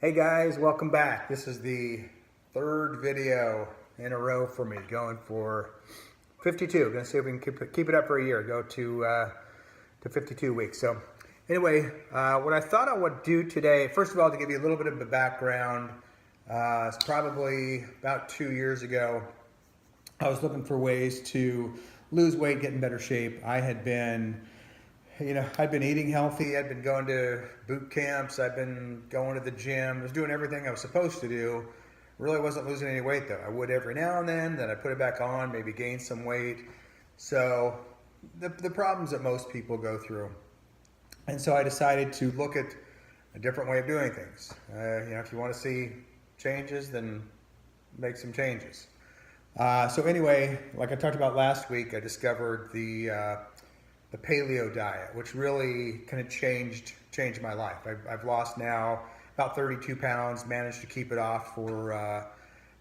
Hey guys, welcome back. This is the third video in a row for me, going for 52. Gonna see if we can keep it up for a year, go to 52 weeks. So anyway, what I thought I would do today, first of all, to give you a little bit of the background, it's probably about 2 years ago, I was looking for ways to lose weight, get in better shape. I'd been eating healthy. I'd been going to boot camps. I'd been going to the gym. I was doing everything I was supposed to do. Really wasn't losing any weight though. I would every now and then I put it back on, maybe gain some weight. So the problems that most people go through. And so I decided to look at a different way of doing things. If you want to see changes, then make some changes. So anyway, like I talked about last week, I discovered the Paleo diet, which really kind of changed my life. I've lost now about 32 pounds, managed to keep it off for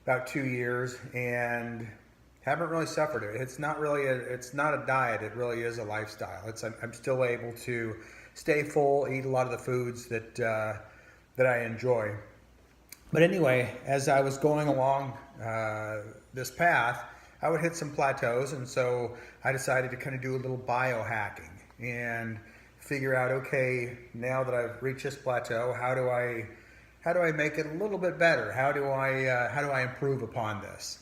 about 2 years, and haven't really suffered it. It's not a diet. It really is a lifestyle. I'm still able to stay full, eat a lot of the foods that I enjoy. But anyway, as I was going along this path, I would hit some plateaus, and so I decided to kind of do a little biohacking and figure out, okay, now that I've reached this plateau, how do I make it a little bit better? How do I improve upon this?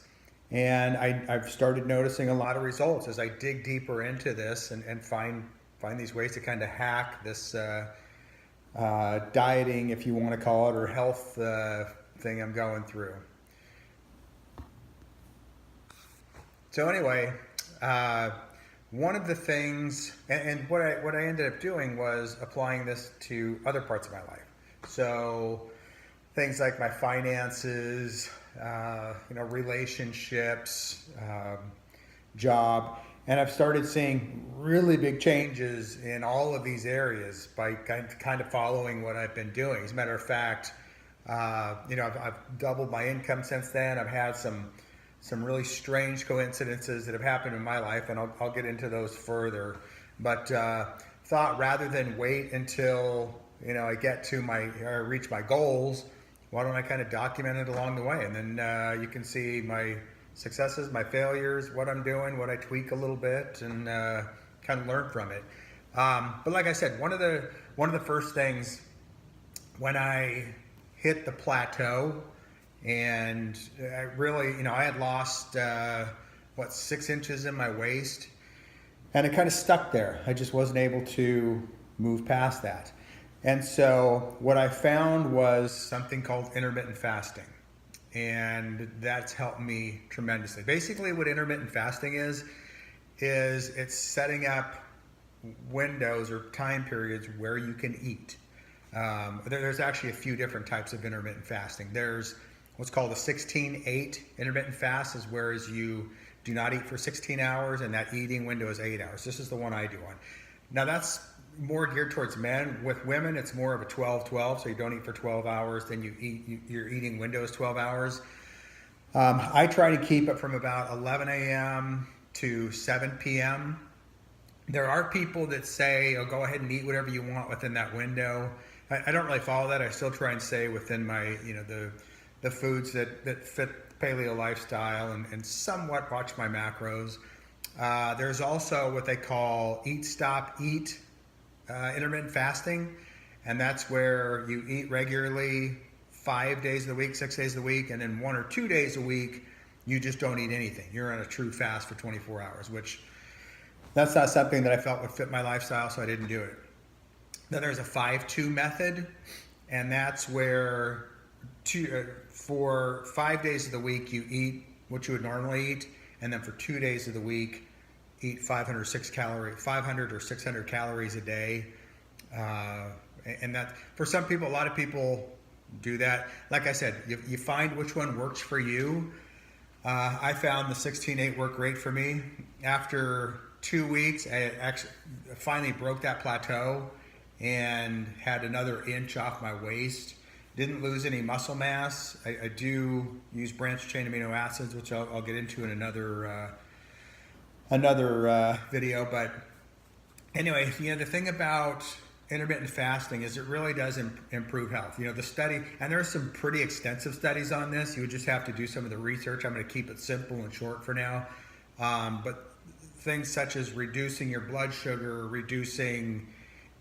And I've started noticing a lot of results as I dig deeper into this and find these ways to kind of hack this dieting, if you want to call it, or health thing I'm going through. So anyway, one of the things, and what I ended up doing was applying this to other parts of my life. So things like my finances, relationships, job, and I've started seeing really big changes in all of these areas by kind of following what I've been doing. As a matter of fact, I've doubled my income since then. I've had some really strange coincidences that have happened in my life, and I'll get into those further. But thought, rather than wait until I get to reach my goals, why don't I kind of document it along the way, and then you can see my successes, my failures, what I'm doing, what I tweak a little bit, and kind of learn from it. But like I said, one of the first things when I hit the plateau, and I really, I had lost 6 inches in my waist, and it kind of stuck there. I just wasn't able to move past that. And so what I found was something called intermittent fasting, and that's helped me tremendously. Basically what intermittent fasting is it's setting up windows or time periods where you can eat. There's actually a few different types of intermittent fasting. There's what's called a 16-8 intermittent fast, is whereas you do not eat for 16 hours and that eating window is 8 hours. This is the one I do on. Now that's more geared towards men. With women, it's more of a 12-12, so you don't eat for 12 hours, then your eating window is 12 hours. I try to keep it from about 11 a.m. to 7 p.m. There are people that say, oh, go ahead and eat whatever you want within that window. I don't really follow that. I still try and stay within my, the foods that fit the paleo lifestyle and somewhat watch my macros. There's also what they call eat, stop, eat intermittent fasting, and that's where you eat regularly 5 days of the week, 6 days of the week, and then 1 or 2 days a week you just don't eat anything. You're on a true fast for 24 hours, which that's not something that I felt would fit my lifestyle, so I didn't do it. Then there's a 5-2 method, and that's where for 5 days of the week you eat what you would normally eat, and then for 2 days of the week eat 500 or 600 calories a day. And that, for some people, a lot of people do that. Like I said, you find which one works for you. I found the 16-8 worked great for me. After 2 weeks, I actually finally broke that plateau and had another inch off my waist. Didn't lose any muscle mass. I do use branched chain amino acids, which I'll get into in another video. But anyway, the thing about intermittent fasting is it really does improve health. You know, the study, and there are some pretty extensive studies on this. You would just have to do some of the research. I'm going to keep it simple and short for now. But things such as reducing your blood sugar, reducing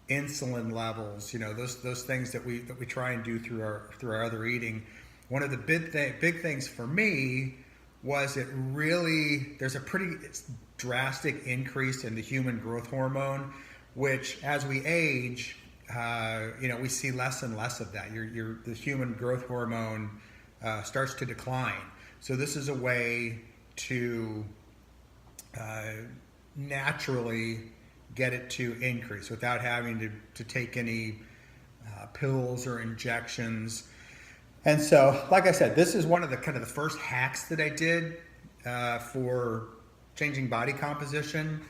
insulin levels, you know, those things that we try and do through our other eating. One of the big things for me was there's a pretty drastic increase in the human growth hormone, which as we age, you know, we see less and less of that. The human growth hormone starts to decline. So this is a way to naturally get it to increase without having to take any pills or injections. And so, like I said, this is one of the kind of the first hacks that I did for changing body composition,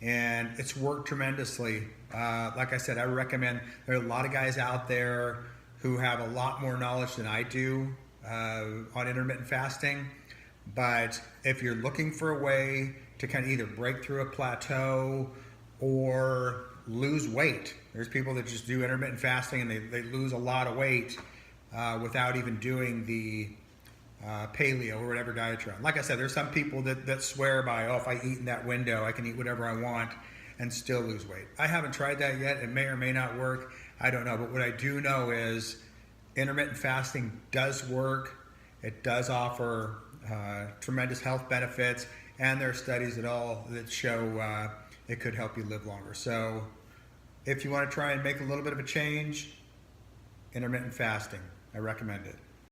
and it's worked tremendously. Like I said, I recommend, there are a lot of guys out there who have a lot more knowledge than I do on intermittent fasting, but if you're looking for a way to kind of either break through a plateau or lose weight, there's people that just do intermittent fasting and they lose a lot of weight without even doing the paleo or whatever diet you're on. Like I said, there's some people that swear by, oh, if I eat in that window, I can eat whatever I want and still lose weight. I haven't tried that yet. It may or may not work. I don't know. But what I do know is intermittent fasting does work. It does offer tremendous health benefits, and there are studies that show it could help you live longer. So if you want to try and make a little bit of a change, intermittent fasting, I recommend it.